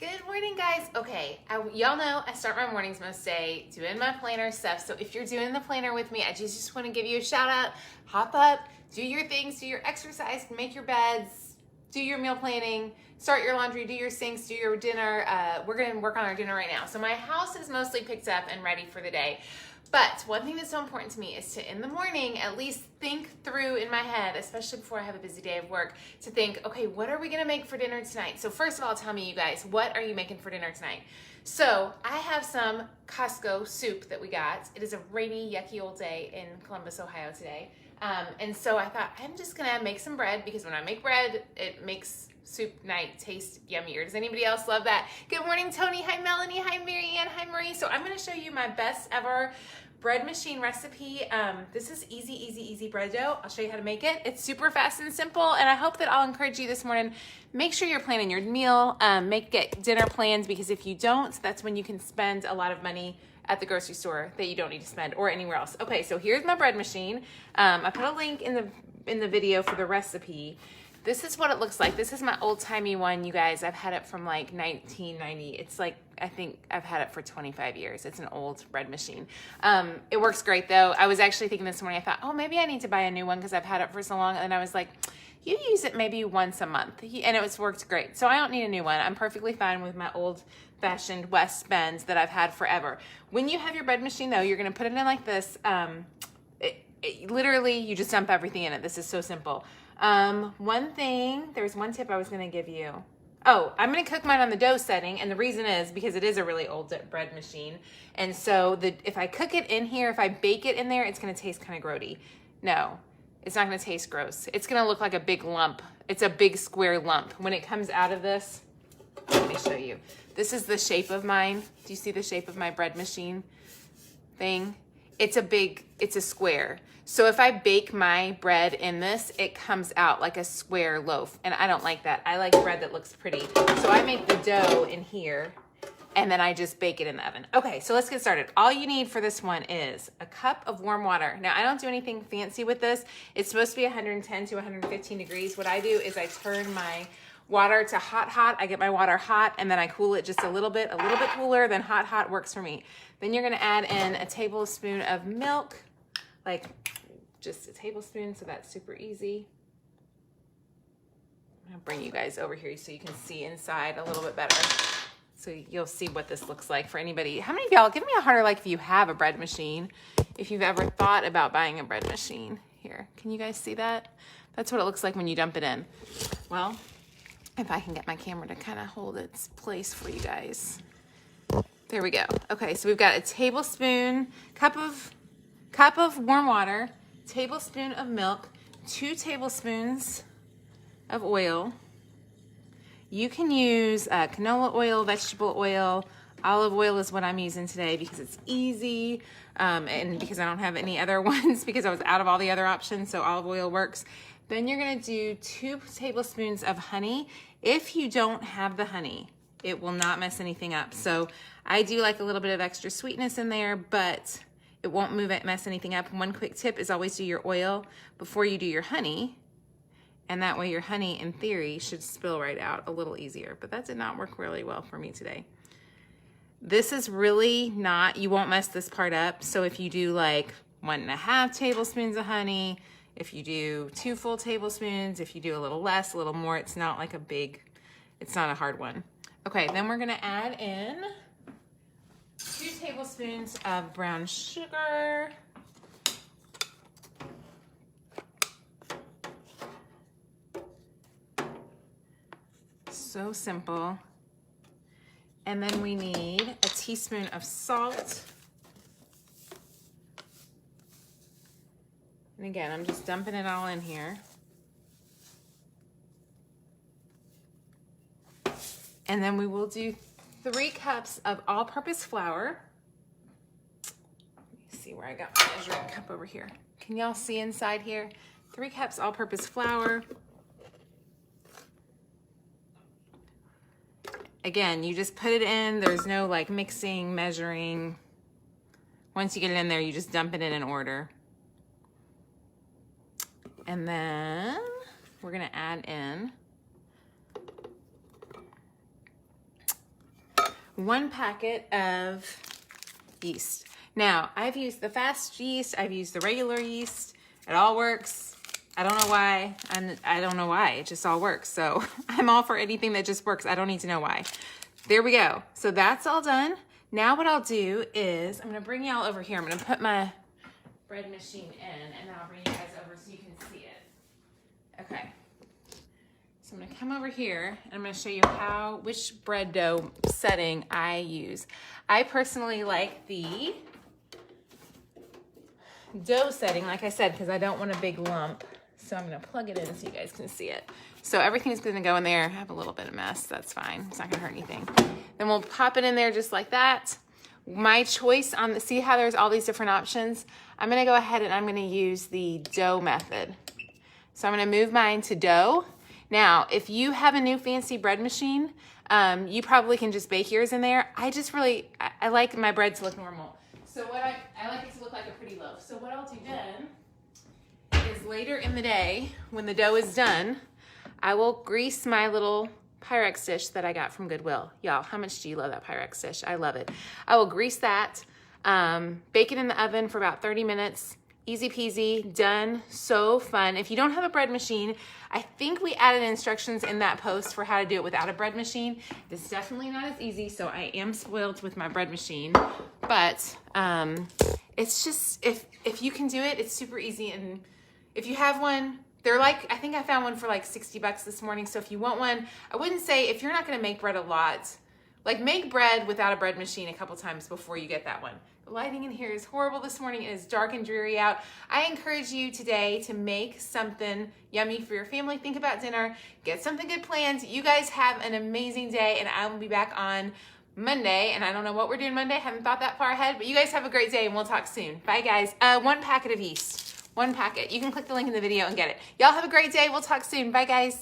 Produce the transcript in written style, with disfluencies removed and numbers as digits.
Good morning, guys. Okay, y'all know I start my mornings most day doing my planner stuff. So if you're doing the planner with me, I just want to give you a shout out. Hop up, do your things, do your exercise, make your beds, do your meal planning, start your laundry, do your sinks, do your dinner. We're going to work on our dinner right now. So my house is mostly picked up and ready for the day. But one thing that's so important to me is to, in the morning, at least think through in my head, especially before I have a busy day of work, to think, okay, what are we gonna make for dinner tonight? So first of all, tell me, you guys, what are you making for dinner tonight? So I have some Costco soup that we got. It is a rainy, yucky old day in Columbus, Ohio today. And so I thought, I'm just gonna make some bread, because when I make bread, it makes soup night taste yummier. Does anybody else love that? Good morning, Tony. Hi, Melanie. Hi, Marianne. Hi, Marie. So I'm going to show you my best ever bread machine recipe. This is easy bread dough. I'll show you how to make it. It's super fast and simple, and I hope that I'll encourage you this morning. Make sure you're planning your meal. Get dinner plans, because if you don't, that's when you can spend a lot of money at the grocery store that you don't need to spend, or anywhere else. Okay, so here's my bread machine. I put a link in the video for the recipe. This is what it looks like. This is my old-timey one, you guys. I've had it from like 1990. It's like, I think I've had it for 25 years. It's an old bread machine. It works great though. I was actually thinking this morning, I thought, oh, maybe I need to buy a new one because I've had it for so long. And I was like, you use it maybe once a month. And it's worked great. So I don't need a new one. I'm perfectly fine with my old-fashioned West Bends that I've had forever. When you have your bread machine though, you're gonna put it in like this. Literally, you just dump everything in it. This is so simple. There's one tip I was going to give you. Oh, I'm going to cook mine on the dough setting. And the reason is because it is a really old bread machine. And so if I cook it in here, if I bake it in there, it's going to taste kind of grody. No, it's not going to taste gross. It's going to look like a big lump. It's a big square lump. When it comes out of this, let me show you. This is the shape of mine. Do you see the shape of my bread machine thing? It's a square. So if I bake my bread in this, it comes out like a square loaf. And I don't like that. I like bread that looks pretty. So I make the dough in here, and then I just bake it in the oven. Okay, so let's get started. All you need for this one is a cup of warm water. Now, I don't do anything fancy with this. It's supposed to be 110 to 115 degrees. What I do is I turn my water to hot. I get my water hot, and then I cool it just a little bit cooler, then hot works for me. Then you're gonna add in a tablespoon of milk, like just a tablespoon, so that's super easy. I'm gonna bring you guys over here so you can see inside a little bit better. So you'll see what this looks like for anybody. How many of y'all, give me a heart like if you have a bread machine, if you've ever thought about buying a bread machine. Here, can you guys see that? That's what it looks like when you dump it in. Well, if I can get my camera to kind of hold its place for you guys. There we go. Okay, so we've got a tablespoon, cup of warm water, tablespoon of milk, 2 tablespoons of oil. You can use canola oil, vegetable oil. Olive oil is what I'm using today because it's easy, and because I don't have any other ones because I was out of all the other options, so olive oil works. Then you're gonna do 2 tablespoons of honey. If you don't have the honey, it will not mess anything up. So I do like a little bit of extra sweetness in there, but it won't mess anything up. One quick tip is always do your oil before you do your honey. And that way your honey, in theory, should spill right out a little easier. But that did not work really well for me today. This is really not, you won't mess this part up. So if you do like 1.5 tablespoons of honey, if you do 2 full tablespoons, if you do a little less, a little more, it's not like it's not a hard one. Okay, then we're gonna add in 2 tablespoons of brown sugar. So simple. And then we need a teaspoon of salt. And again, I'm just dumping it all in here. And then we will do 3 cups of all-purpose flour. Let me see where I got my measuring cup over here. Can y'all see inside here? 3 cups all-purpose flour. Again, you just put it in. There's no like mixing, measuring. Once you get it in there, you just dump it in order. And then we're gonna add in 1 packet of yeast. Now, I've used the fast yeast, I've used the regular yeast. It all works. I don't know why, and I don't know why, it just all works. So I'm all for anything that just works. I don't need to know why. There we go. So that's all done. Now what I'll do is, I'm gonna bring y'all over here. I'm gonna put my bread machine in, and then I'll bring you guys over so you can see it. Okay. So I'm gonna come over here, and I'm gonna show you which bread dough setting I use. I personally like the dough setting, like I said, because I don't want a big lump. So I'm gonna plug it in so you guys can see it. So everything's gonna go in there. I have a little bit of mess, that's fine. It's not gonna hurt anything. Then we'll pop it in there just like that. My choice on see how there's all these different options? I'm gonna go ahead and I'm gonna use the dough method. So I'm gonna move mine to dough. Now, if you have a new fancy bread machine, you probably can just bake yours in there. I like my bread to look normal. So I like it to look like a pretty loaf. So what I'll do then is later in the day, when the dough is done, I will grease my little Pyrex dish that I got from Goodwill. Y'all, how much do you love that Pyrex dish? I love it. I will grease that, bake it in the oven for about 30 minutes. Easy peasy, done. So fun. If you don't have a bread machine, I think we added instructions in that post for how to do it without a bread machine. It's definitely not as easy, so I am spoiled with my bread machine. But it's just, if you can do it, it's super easy. And if you have one, they're like, I think I found one for like 60 bucks this morning. So if you want one, I wouldn't say, if you're not gonna make bread a lot, like make bread without a bread machine a couple times before you get that one. The lighting in here is horrible this morning. It is dark and dreary out. I encourage you today to make something yummy for your family. Think about dinner, get something good planned. You guys have an amazing day, and I will be back on Monday, and I don't know what we're doing Monday. Haven't thought that far ahead, but you guys have a great day, and we'll talk soon. Bye, guys. 1 packet of yeast. 1 packet. You can click the link in the video and get it. Y'all have a great day. We'll talk soon. Bye, guys.